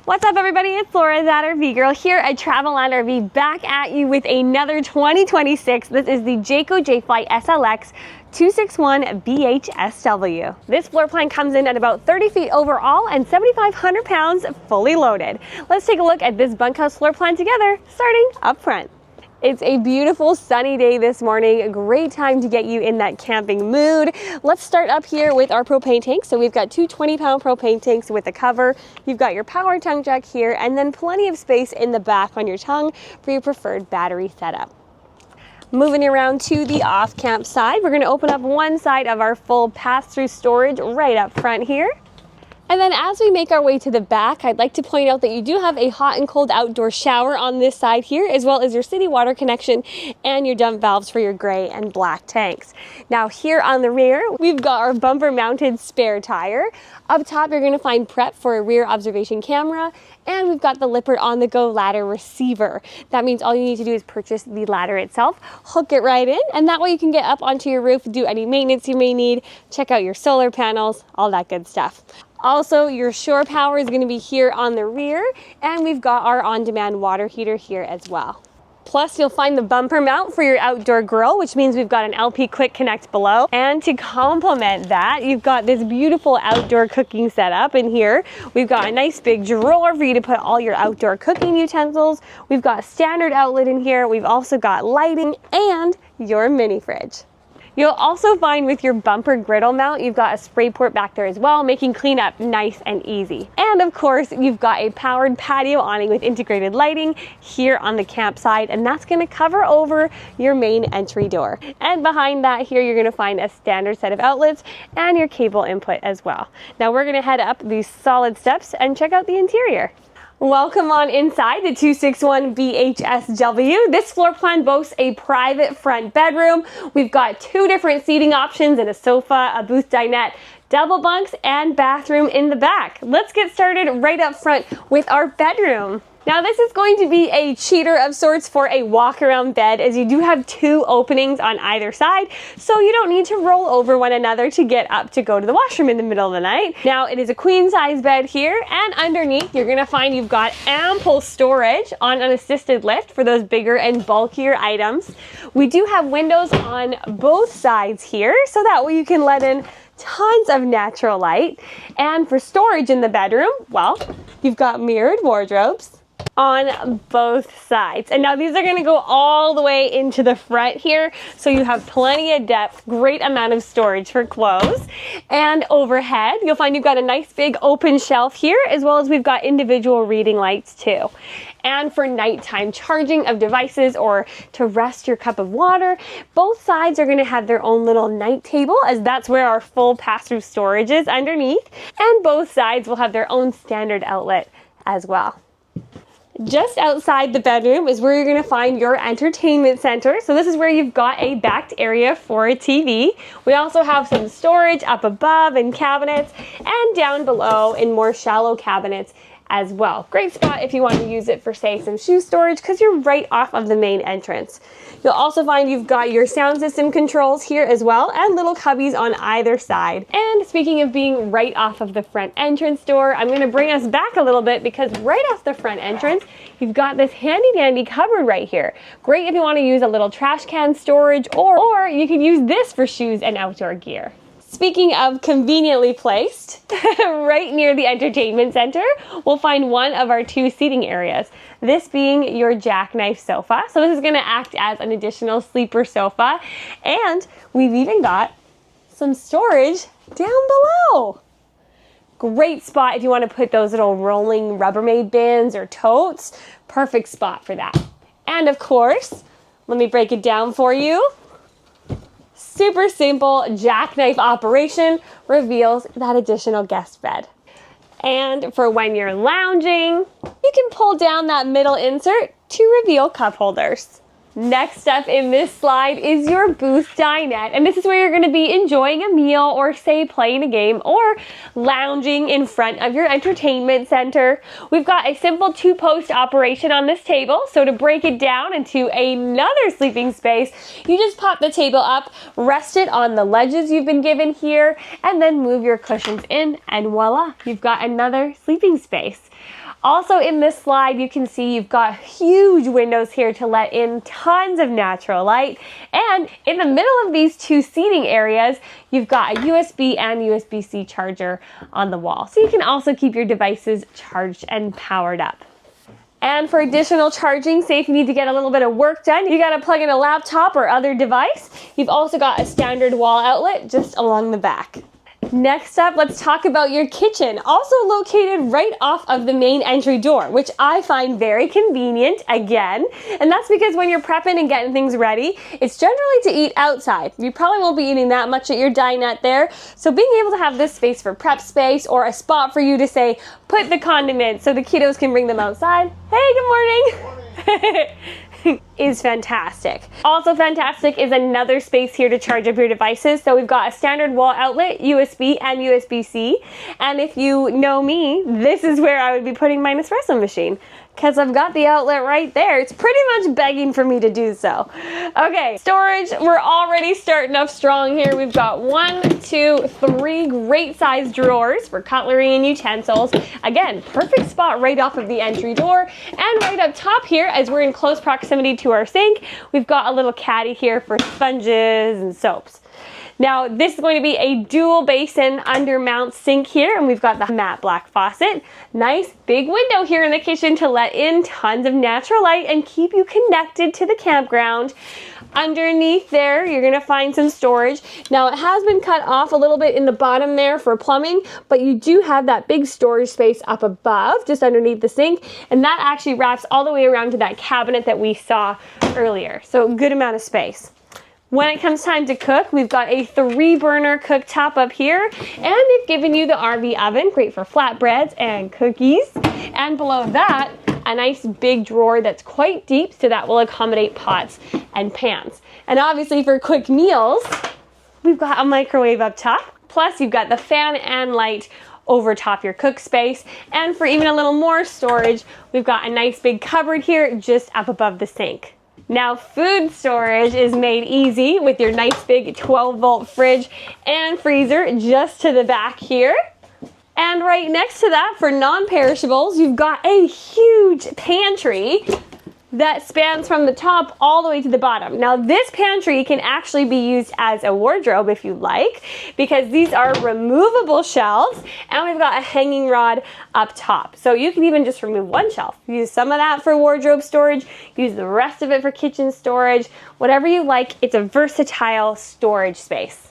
What's up, everybody? It's Laura, THATRVGIRL, here at Travelland RV, back at you with another 2026. This is the Jayco J-Fly SLX 261 BHSW. This floor plan comes in at about 30 feet overall and 7,500 pounds fully loaded. Let's take a look at this bunkhouse floor plan together, starting up front. It's a beautiful sunny day this morning, a great time to get you in that camping mood. Let's start up here with our propane tanks. So we've got two 20-pound propane tanks with a cover. You've got your power tongue jack here, and then plenty of space in the back on your tongue for your preferred battery setup. Moving around to the off-camp side, we're gonna open up one side of our full pass-through storage right up front here. And then as we make our way to the back, I'd like to point out that you do have a hot and cold outdoor shower on this side here, as well as your city water connection and your dump valves for your gray and black tanks. Now here on the rear, we've got our bumper mounted spare tire. Up top, you're gonna find prep for a rear observation camera, and we've got the Lippert on-the-go ladder receiver. That means all you need to do is purchase the ladder itself, hook it right in, and that way you can get up onto your roof, do any maintenance you may need, check out your solar panels, all that good stuff. Also, your shore power is going to be here on the rear, and we've got our on-demand water heater here as well. Plus, you'll find the bumper mount for your outdoor grill, which means we've got an LP Quick Connect below. And to complement that, you've got this beautiful outdoor cooking setup in here. We've got a nice big drawer for you to put all your outdoor cooking utensils. We've got a standard outlet in here. We've also got lighting and your mini fridge. You'll also find with your bumper griddle mount, you've got a spray port back there as well, making cleanup nice and easy. And of course, you've got a powered patio awning with integrated lighting here on the campsite, and that's gonna cover over your main entry door. And behind that here, you're gonna find a standard set of outlets and your cable input as well. Now we're gonna head up these solid steps and check out the interior. Welcome on inside the 261 BHSW. This floor plan boasts a private front bedroom. We've got two different seating options and a sofa, a booth dinette, double bunks, and bathroom in the back. Let's get started right up front with our bedroom. Now this is going to be a cheater of sorts for a walk-around bed, as you do have two openings on either side, so you don't need to roll over one another to get up to go to the washroom in the middle of the night. Now it is a queen size bed here, and underneath you're gonna find you've got ample storage on an assisted lift for those bigger and bulkier items. We do have windows on both sides here, so that way you can let in tons of natural light. And for storage in the bedroom, well, you've got mirrored wardrobes on both sides. And now these are going to go all the way into the front here, so you have plenty of depth, great amount of storage for clothes. And overhead, you'll find you've got a nice big open shelf here, as well as we've got individual reading lights too. And for nighttime charging of devices or to rest your cup of water, both sides are going to have their own little night table, as that's where our full pass-through storage is underneath. And both sides will have their own standard outlet as well. Just outside the bedroom is where you're going to find your entertainment center. So this is where you've got a backed area for a TV. We also have some storage up above in cabinets and down below in more shallow cabinets as well. Great spot if you want to use it for, say, some shoe storage, because you're right off of the main entrance. You'll also find you've got your sound system controls here as well, and little cubbies on either side. And speaking of being right off of the front entrance door, I'm going to bring us back a little bit, because right off the front entrance, you've got this handy dandy cupboard right here. Great if you want to use a little trash can storage, or you can use this for shoes and outdoor gear. Speaking of conveniently placed, right near the entertainment center, we'll find one of our two seating areas. This being your jackknife sofa. So this is going to act as an additional sleeper sofa. And we've even got some storage down below. Great spot if you want to put those little rolling Rubbermaid bins or totes. Perfect spot for that. And of course, let me break it down for you. Super simple jackknife operation reveals that additional guest bed. And for when you're lounging, you can pull down that middle insert to reveal cup holders. Next up in this slide is your booth dinette, and this is where you're going to be enjoying a meal, or say playing a game, or lounging in front of your entertainment center. We've got a simple two-post operation on this table, so to break it down into another sleeping space, you just pop the table up, rest it on the ledges you've been given here, and then move your cushions in, and voila, you've got another sleeping space. Also in this slide, you can see you've got huge windows here to let in tons of natural light. And in the middle of these two seating areas, you've got a USB and USB-C charger on the wall. So you can also keep your devices charged and powered up. And for additional charging, say if you need to get a little bit of work done, you gotta plug in a laptop or other device. You've also got a standard wall outlet just along the back. Next up, let's talk about your kitchen, also located right off of the main entry door, which I find very convenient again. And that's because when you're prepping and getting things ready, it's generally to eat outside. You probably won't be eating that much at your dinette there. So being able to have this space for prep space or a spot for you to say, put the condiments so the kiddos can bring them outside. Hey, good morning. Is fantastic. Also fantastic is another space here to charge up your devices. So we've got a standard wall outlet, USB and USB-C. And if you know me, this is where I would be putting my Nespresso machine, because I've got the outlet right there. It's pretty much begging for me to do so. Okay, storage, we're already starting off strong here. We've got 1, 2, 3 great sized drawers for cutlery and utensils. Again, perfect spot right off of the entry door. And right up top here, as we're in close proximity to our sink, we've got a little caddy here for sponges and soaps. Now, this is going to be a dual basin under mount sink here, and we've got the matte black faucet. Nice big window here in the kitchen to let in tons of natural light and keep you connected to the campground. Underneath there, you're gonna find some storage. Now, it has been cut off a little bit in the bottom there for plumbing, but you do have that big storage space up above, just underneath the sink, and that actually wraps all the way around to that cabinet that we saw earlier. So, good amount of space. When it comes time to cook, we've got a 3-burner cooktop up here, and they've given you the RV oven, great for flatbreads and cookies. And below that, a nice big drawer that's quite deep, so that will accommodate pots and pans. And obviously for quick meals, we've got a microwave up top. Plus you've got the fan and light over top your cook space. And for even a little more storage, we've got a nice big cupboard here just up above the sink. Now, food storage is made easy with your nice big 12-volt fridge and freezer just to the back here. And right next to that, for non-perishables, you've got a huge pantry that spans from the top all the way to the bottom. Now, this pantry can actually be used as a wardrobe if you like, because these are removable shelves, and we've got a hanging rod up top. So you can even just remove one shelf. Use some of that for wardrobe storage, use the rest of it for kitchen storage, whatever you like. It's a versatile storage space.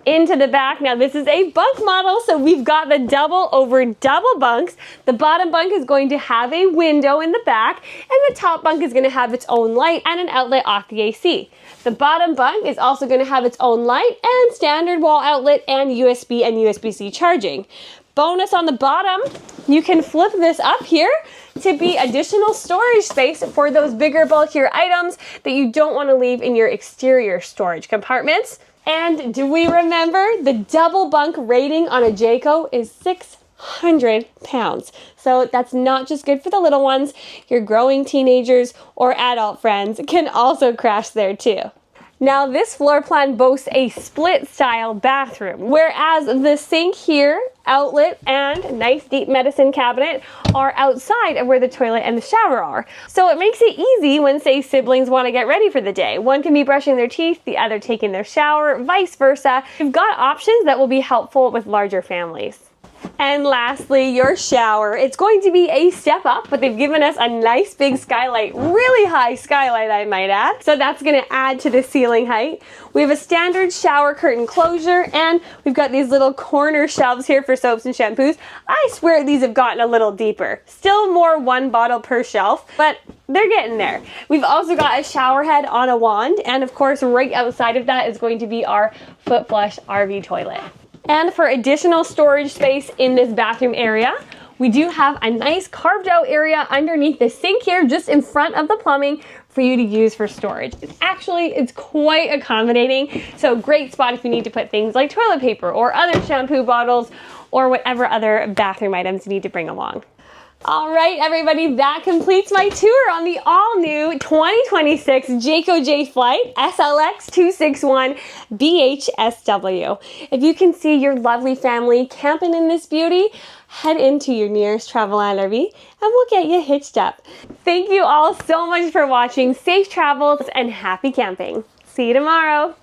Into the back, now this is a bunk model, so we've got the double over double bunks. The bottom bunk is going to have a window in the back, and the top bunk is going to have its own light and an outlet off the AC. The bottom bunk is also going to have its own light and standard wall outlet and USB and USB-C charging. Bonus on the bottom, you can flip this up here to be additional storage space for those bigger, bulkier items that you don't want to leave in your exterior storage compartments. And do we remember the double bunk rating on a Jayco is 600 pounds. So that's not just good for the little ones. Your growing teenagers or adult friends can also crash there too. Now, this floor plan boasts a split style bathroom, whereas the sink here, outlet, and nice deep medicine cabinet are outside of where the toilet and the shower are. So it makes it easy when, say, siblings want to get ready for the day. One can be brushing their teeth, the other taking their shower, vice versa. You've got options that will be helpful with larger families. And lastly, your shower. It's going to be a step up, but they've given us a nice big skylight, really high skylight I might add. So that's going to add to the ceiling height. We have a standard shower curtain closure, and we've got these little corner shelves here for soaps and shampoos. I swear these have gotten a little deeper. Still more 1 bottle per shelf, but they're getting there. We've also got a shower head on a wand, and of course right outside of that is going to be our foot flush RV toilet. And for additional storage space in this bathroom area, we do have a nice carved out area underneath the sink here, just in front of the plumbing for you to use for storage. It's quite accommodating. So great spot if you need to put things like toilet paper or other shampoo bottles or whatever other bathroom items you need to bring along. All right, everybody, that completes my tour on the all-new 2026 Jayco J Flight SLX 261 BHSW. If you can see your lovely family camping in this beauty, head into your nearest Travelland RV and we'll get you hitched up. Thank you all so much for watching. Safe travels and happy camping. See you tomorrow.